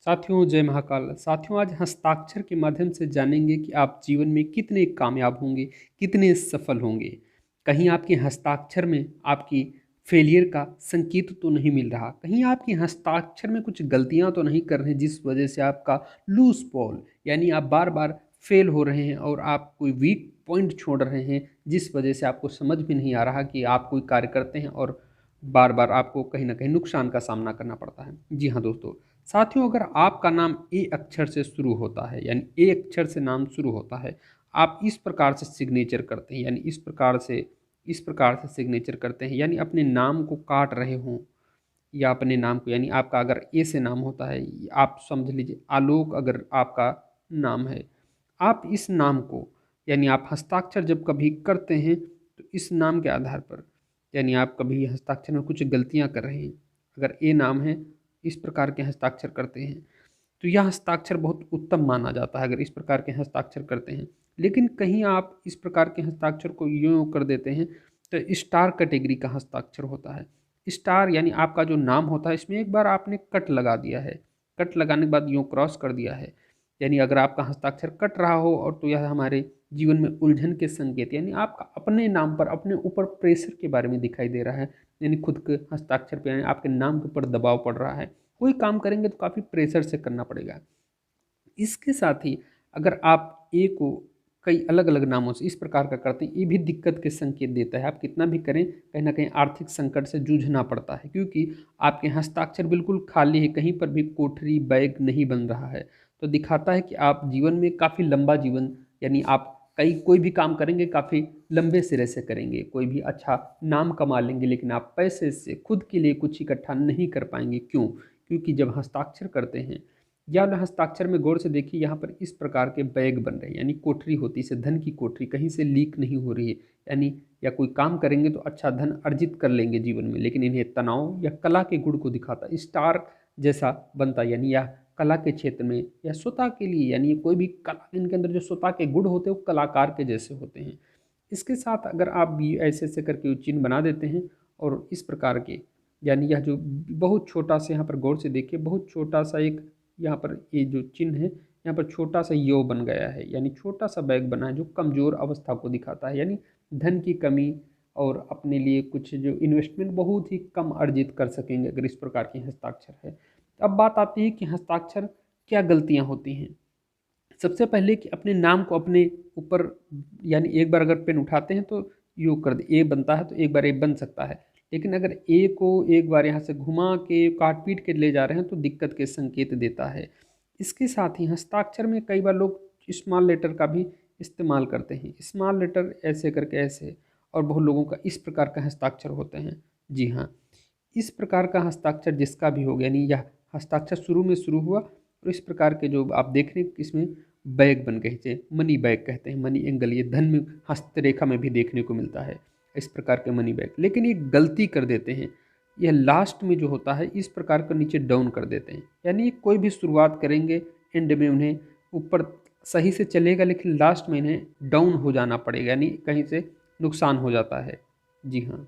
साथियों जय महाकाल। साथियों आज हस्ताक्षर के माध्यम से जानेंगे कि आप जीवन में कितने कामयाब होंगे, कितने सफल होंगे। कहीं आपके हस्ताक्षर में आपकी फेलियर का संकेत तो नहीं मिल रहा, कहीं आपके हस्ताक्षर में कुछ गलतियां तो नहीं कर रहे जिस वजह से आपका लूज बॉल यानी आप बार बार फेल हो रहे हैं और आप कोई वीक पॉइंट छोड़ रहे हैं जिस वजह से आपको समझ भी नहीं आ रहा कि आप कोई कार्य करते हैं और बार बार आपको कहीं ना कहीं नुकसान का सामना करना पड़ता है। जी हाँ दोस्तों, साथियों अगर आपका नाम ए अक्षर से शुरू होता है यानी ए अक्षर से नाम शुरू होता है, आप इस प्रकार से सिग्नेचर करते हैं यानी इस प्रकार से सिग्नेचर करते हैं यानी अपने नाम को काट रहे हों या अपने नाम को, यानी आपका अगर ए से नाम होता है, आप समझ लीजिए आलोक अगर आपका नाम है, आप इस नाम को यानी आप हस्ताक्षर जब कभी करते हैं तो इस नाम के आधार पर यानी आप कभी हस्ताक्षर में कुछ गलतियां कर रहे हैं, अगर ए नाम है इस प्रकार के हस्ताक्षर करते हैं तो यह हस्ताक्षर बहुत उत्तम माना जाता है अगर इस प्रकार के हस्ताक्षर करते हैं। लेकिन कहीं आप इस प्रकार के हस्ताक्षर को यूँ कर देते हैं तो स्टार कैटेगरी का हस्ताक्षर होता है। स्टार यानी आपका जो नाम होता है इसमें एक बार आपने कट लगा दिया है, कट लगाने के बाद यूँ क्रॉस कर दिया है, यानी अगर आपका हस्ताक्षर कट रहा हो और तो यह हमारे जीवन में उलझन के संकेत यानी आपका अपने नाम पर अपने ऊपर प्रेशर के बारे में दिखाई दे रहा है, यानी खुद के हस्ताक्षर पे यानी आपके नाम के ऊपर दबाव पड़ रहा है। कोई काम करेंगे तो काफ़ी प्रेशर से करना पड़ेगा। इसके साथ ही अगर आप ए को कई अलग अलग नामों से इस प्रकार का करते हैं, ये भी दिक्कत के संकेत देता है। आप कितना भी करें कहीं ना कहीं आर्थिक संकट से जूझना पड़ता है क्योंकि आपके हस्ताक्षर बिल्कुल खाली है, कहीं पर भी कोठरी बैग नहीं बन रहा है। तो दिखाता है कि आप जीवन में काफ़ी लंबा जीवन यानी आप कई कोई भी काम करेंगे काफ़ी लंबे सिरे से करेंगे, कोई भी अच्छा नाम कमा लेंगे, लेकिन आप पैसे से खुद के लिए कुछ इकट्ठा नहीं कर पाएंगे। क्यों? क्योंकि जब हस्ताक्षर करते हैं या हस्ताक्षर में गौर से देखिए, यहाँ पर इस प्रकार के बैग बन रहे हैं यानी कोठरी होती है, इसे धन की कोठरी कहीं से लीक नहीं हो रही है, यानी या कोई काम करेंगे तो अच्छा धन अर्जित कर लेंगे जीवन में, लेकिन इन्हें तनाव या कला के गुण को दिखाता है। स्टार जैसा बनता यानी यह कला के क्षेत्र में या स्वतः के लिए, यानी कोई भी कला इनके अंदर जो स्वतः के गुण होते हैं वो कलाकार के जैसे होते हैं। इसके साथ अगर आप भी ऐसे ऐसे करके चिन्ह बना देते हैं और इस प्रकार के यानी यह जो बहुत छोटा सा, यहाँ पर गौर से देखिए, बहुत छोटा सा एक यहाँ पर ये जो चिन्ह है यहाँ पर छोटा सा यो बन गया है, यानी छोटा सा बैग बना है जो कमज़ोर अवस्था को दिखाता है, यानी धन की कमी और अपने लिए कुछ जो इन्वेस्टमेंट बहुत ही कम अर्जित कर सकेंगे अगर इस प्रकार की हस्ताक्षर है। अब बात आती है कि हस्ताक्षर क्या गलतियाँ होती हैं। सबसे पहले कि अपने नाम को अपने ऊपर यानी एक बार अगर पेन उठाते हैं तो यू कर दे, ए बनता है तो एक बार ए बन सकता है, लेकिन अगर ए को एक बार यहाँ से घुमा के काट पीट के ले जा रहे हैं तो दिक्कत के संकेत देता है। इसके साथ ही हस्ताक्षर में कई बार लोग स्मॉल लेटर का भी इस्तेमाल करते हैं, स्मॉल लेटर ऐसे करके ऐसे, और बहुत लोगों का इस प्रकार का हस्ताक्षर होते हैं। जी हाँ, इस प्रकार का हस्ताक्षर जिसका भी हो गया, यानी यह हस्ताक्षर शुरू में शुरू हुआ और इस प्रकार के जो आप देख रहे हैं इसमें बैग बन गए थे, मनी बैग कहते हैं, मनी एंगल, ये धन में हस्तरेखा में भी देखने को मिलता है इस प्रकार के मनी बैग। लेकिन ये गलती कर देते हैं, यह लास्ट में जो होता है इस प्रकार का नीचे डाउन कर देते हैं, यानी कोई भी शुरुआत करेंगे एंड में उन्हें ऊपर सही से चलेगा लेकिन लास्ट में इन्हें डाउन हो जाना पड़ेगा, यानी कहीं से नुकसान हो जाता है। जी हाँ।